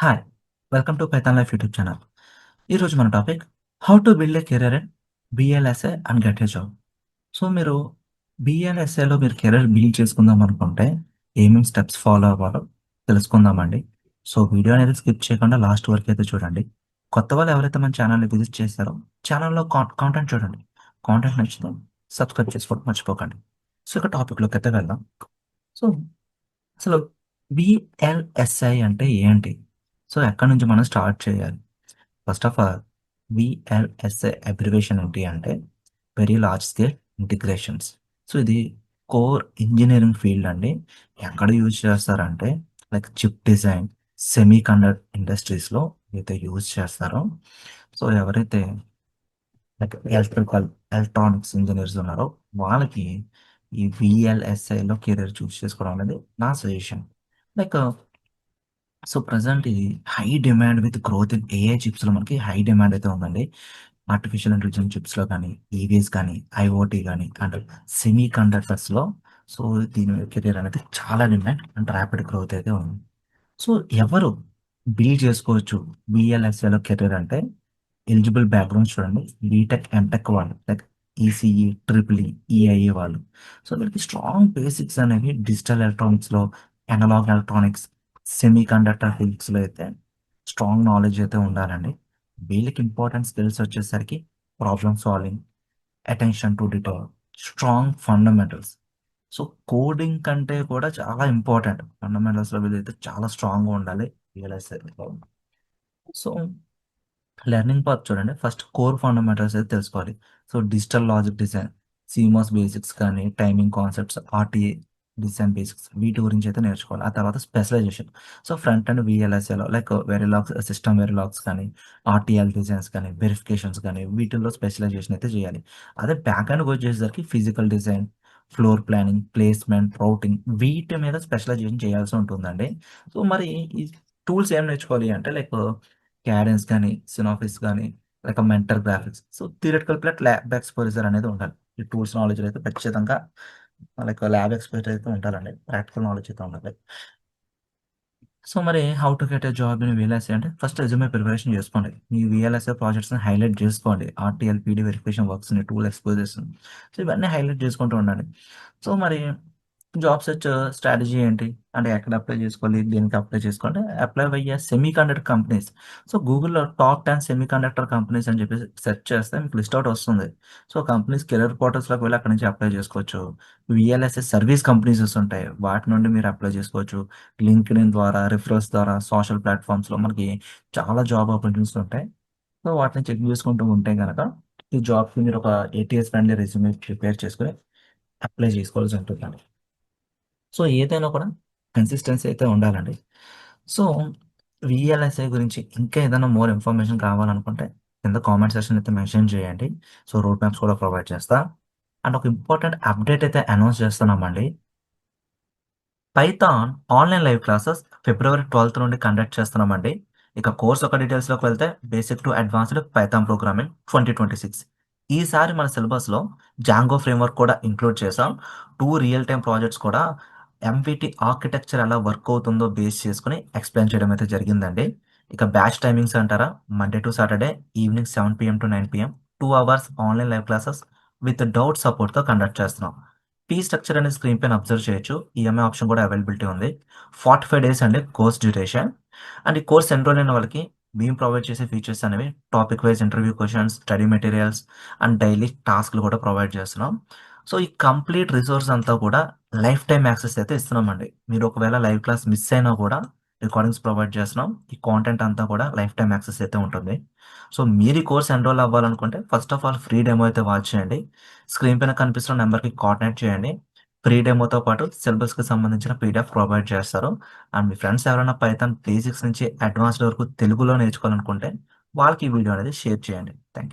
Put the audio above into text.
Hi! Welcome to Python life YouTube channel. ఈరోజు మన topic how to build a career in VLSI and get a job. So, మీరు బీఎల్ఎస్ఏలో మీరు career build చేసుకుందాం అనుకుంటే ఏమేమి స్టెప్స్ ఫాలో అవ్వాలో తెలుసుకుందామండి. సో, వీడియో అనేది స్కిప్ చేయకుండా లాస్ట్ వరకు అయితే చూడండి. కొత్త వాళ్ళు ఎవరైతే మన ఛానల్‌ని విజిట్ చేశారో ఛానల్‌లో కాంటెంట్ చూడండి. కాంటెంట్ నచ్చితే సబ్స్క్రైబ్ చేసుకోవడం మర్చిపోకండి. సో, ఇక టాపిక్‌లోకైతే వెళ్దాం. సో అసలు వీఎల్ఎస్ఐ అంటే ఏంటి? సో, ఎక్కడి నుంచి మనం స్టార్ట్ చేయాలి? First of all VLSI abbreviation ఏంటి అంటే very large scale integrations. So, ఇది కోర్ ఇంజినీరింగ్ ఫీల్డ్ అండి. ఎక్కడ యూజ్ చేస్తారంటే like chip design, semiconductor ఇండస్ట్రీస్‌లో అయితే యూజ్ చేస్తారో సో, ఎవరైతే లైక్ ఎలక్ట్రానిక్స్ ఇంజినీర్స్ ఉన్నారో వాళ్ళకి ఈ వీఎల్ఎస్ఐలో కెరియర్ చూజ్ చేసుకోవడం అనేది నా సజెషన్. లైక్ సో, ప్రెజెంట్ ఇది high demand with growth in AI చిప్స్‌లో మనకి హై డిమాండ్ అయితే ఉందండి. ఆర్టిఫిషియల్ ఇంటెలిజెన్స్ చిప్స్‌లో కానీ, ఈవీస్ కానీ, ఐఓటీ గానీ అండ్ సెమీ కండక్టర్స్‌లో సో, దీని కెరియర్ అనేది చాలా డిమాండ్ అండ్ ర్యాపిడ్ గ్రోత్ అయితే ఉంది. సో, ఎవరు బిల్డ్ చేసుకోవచ్చు వీఎల్ఎస్ఏలో కెరియర్ అంటే ఎలిజిబుల్ బ్యాక్‌గ్రౌండ్స్ చూడండి. బీటెక్, ఎంటెక్ వాళ్ళు like ECE, triple E, EIE వాళ్ళు. సో, వీళ్ళకి స్ట్రాంగ్ బేసిక్స్ అనేవి డిజిటల్ ఎలక్ట్రానిక్స్‌లో, అనలాగ్ ఎలక్ట్రానిక్స్, సెమీ కండక్టర్ ఫీల్డ్స్‌లో అయితే స్ట్రాంగ్ నాలెడ్జ్ అయితే ఉండాలండి. వీళ్ళకి ఇంపార్టెంట్ స్కిల్స్ వచ్చేసరికి problem solving, attention to detail, strong fundamentals. So, coding కంటే కూడా చాలా ఇంపార్టెంట్. ఫండమెంటల్స్‌లో వీళ్ళైతే చాలా స్ట్రాంగ్‌గా ఉండాలి వీఎల్ఎస్ఐలో. సో లెర్నింగ్ పాత్ చూడండి. ఫస్ట్ కోర్ ఫండమెంటల్స్ అయితే తెలుసుకోవాలి. So, digital logic design, CMOS basics కానీ, timing concepts, RTL design basics వీటి గురించి అయితే నేర్చుకోవాలి. ఆ తర్వాత స్పెషలైజేషన్. సో, ఫ్రంట్ అండ్ వీఎల్ఎస్ఏలో లైక్ వెరిలాగ్స్, సిస్టమ్ వెరిలాగ్స్ కానీ, ఆర్టీఎల్ డిజైన్స్ కానీ, వెరిఫికేషన్స్ కానీ వీటిల్లో స్పెషలైజేషన్ అయితే చేయాలి. అదే బ్యాక్ ఎండ్‌కి వచ్చేసరికి physical design, floor planning, placement, routing వీటి మీద స్పెషలైజేషన్ చేయాల్సి ఉంటుందండి. సో, మరి ఈ టూల్స్ ఏం నేర్చుకోవాలి అంటే లైక్ క్యాడెన్స్ గాని, సినాఫిస్ గాని, లేక mentor graphics. So, theoretical plus lab exposure అనేది ఉండాలి. ఈ టూల్స్ నాలెడ్జ్‌లో అయితే ఖచ్చితంగా లైక్ ల్యాబ్ ఎక్స్‌పోజర్ అయితే ఉండాలండి. ప్రాక్టికల్ నాలెడ్జ్ అయితే ఉండాలి. సో, మరి how to get a job in VLSI అంటే ఫస్ట్ రెజ్యూమే ప్రిపరేషన్ చేసుకోండి. మీ వీఎల్ఎస్ఏ ప్రాజెక్ట్స్‌ని హైలైట్ చేసుకోండి. ఆర్టీఎల్, పీడీ వెరిఫికేషన్ వర్క్స్‌ని, టూల్ ఎక్స్‌పోజర్స్‌ని. సో, ఇవన్నీ హైలైట్ చేసుకుంటూ ఉండండి. సో, మరి జాబ్ సెర్చ్ స్ట్రాటజీ ఏంటి? అంటే ఎక్కడ అప్లై చేసుకోవాలి? దేనికి అప్లై చేసుకోవాలంటే apply via semiconductor companies. So, గూగుల్‌లో టాప్ 10 సెమీ కండక్టర్ కంపెనీస్ అని చెప్పేసి సెర్చ్ చేస్తే మీకు లిస్ట్ ఔట్ వస్తుంది. సో, కంపెనీస్ కెరియర్ పోర్టల్స్‌లోకి వెళ్లి అక్కడి నుంచి అప్లై చేసుకోవచ్చు. వీఎల్ఎస్ఏ సర్వీస్ కంపెనీసెస్ ఉంటాయి. వాటి నుండి మీరు అప్లై చేసుకోవచ్చు. లింక్డ్ఇన్ ద్వారా, రిఫరల్స్ ద్వారా, సోషల్ ప్లాట్‌ఫార్మ్స్‌లో మనకి చాలా జాబ్ ఆపర్చునిటీస్ ఉంటాయి. సో, వాటిని చెక్ చేసుకుంటూ ఉంటే గనక ఈ జాబ్‌కి మీరు ఒక ఏటీఎస్ ఫ్రెండ్లీ రెజ్యూమే ప్రిపేర్ చేసుకొని అప్లై చేసుకోవాల్సి ఉంటుందండి. సో, ఏదైనా కూడా కన్సిస్టెన్సీ అయితే ఉండాలండి. సో, వీఎల్ఎస్ఐ గురించి ఇంకా ఏదైనా మోర్ ఇన్ఫర్మేషన్ కావాలనుకుంటే కింద కామెంట్ సెక్షన్ అయితే మెన్షన్ చేయండి. సో, రోడ్ మ్యాప్స్ కూడా ప్రొవైడ్ చేస్తా. అండ్ ఒక ఇంపార్టెంట్ అప్డేట్ అయితే అనౌన్స్ చేస్తున్నామండి. పైథాన్ ఆన్‌లైన్ లైవ్ క్లాసెస్ ఫిబ్రవరి 12 నుండి కండక్ట్ చేస్తున్నామండి. ఇక కోర్స్ యొక్క డీటెయిల్స్‌లోకి వెళ్తే basic to advanced Python programming 2026. ఈసారి మన సిలబస్‌లో జాంగో ఫ్రేమ్‌వర్క్ కూడా ఇంక్లూడ్ చేసాం. 2 రియల్ టైమ్ ప్రాజెక్ట్స్ కూడా ఎంవిటీ ఆర్కిటెక్చర్ ఎలా వర్క్ అవుతుందో బేస్ చేసుకొని ఎక్స్‌ప్లెయిన్ చేయడం అయితే జరిగిందండి. ఇక బ్యాచ్ టైమింగ్స్ అంటారా? Monday to Saturday evening 7 to 9 2 hours online live classes with doubt సపోర్ట్‌తో కండక్ట్ చేస్తున్నాం. ఫీ స్ట్రక్చర్ అనేది స్క్రీన్ పైన అబ్జర్వ్ చేయొచ్చు. ఈఎంఐ ఆప్షన్ కూడా అవైలబిలిటీ ఉంది. 45 డేస్ అండి కోర్స్ డ్యూరేషన్. అండ్ ఈ కోర్స్ ఎన్రోల్ అయిన వాళ్ళకి మేము ప్రొవైడ్ చేసే ఫీచర్స్ అనేవి topic wise interview questions, study materials and daily టాస్క్‌లు కూడా ప్రొవైడ్ చేస్తున్నాం. సో, ఈ కంప్లీట్ రిసోర్స్ అంతా కూడా లైఫ్ టైమ్ యాక్సెస్ అయితే ఇస్తున్నామండి. మీరు ఒకవేళ లైవ్ క్లాస్ మిస్ అయినా కూడా రికార్డింగ్స్ ప్రొవైడ్ చేస్తున్నాం. ఈ కాంటెంట్ అంతా కూడా లైఫ్ టైమ్ యాక్సెస్ అయితే ఉంటుంది. సో, మీరు ఈ కోర్స్ ఎన్రోల్ అవ్వాలనుకుంటే first of all free demo అయితే వాచ్ చేయండి. స్క్రీన్ పైన కనిపిస్తున్న నంబర్‌కి కోఆర్డినేట్ చేయండి. ఫ్రీ డెమోతో పాటు సిలబస్‌కి సంబంధించిన పీడీఎఫ్ ప్రొవైడ్ చేస్తారు. అండ్ మీ ఫ్రెండ్స్ ఎవరైనా పైథాన్ బేసిక్స్ నుంచి అడ్వాన్స్‌డ్ వరకు తెలుగులో నేర్చుకోవాలనుకుంటే వాళ్ళకి ఈ వీడియో అనేది షేర్ చేయండి. Thank you.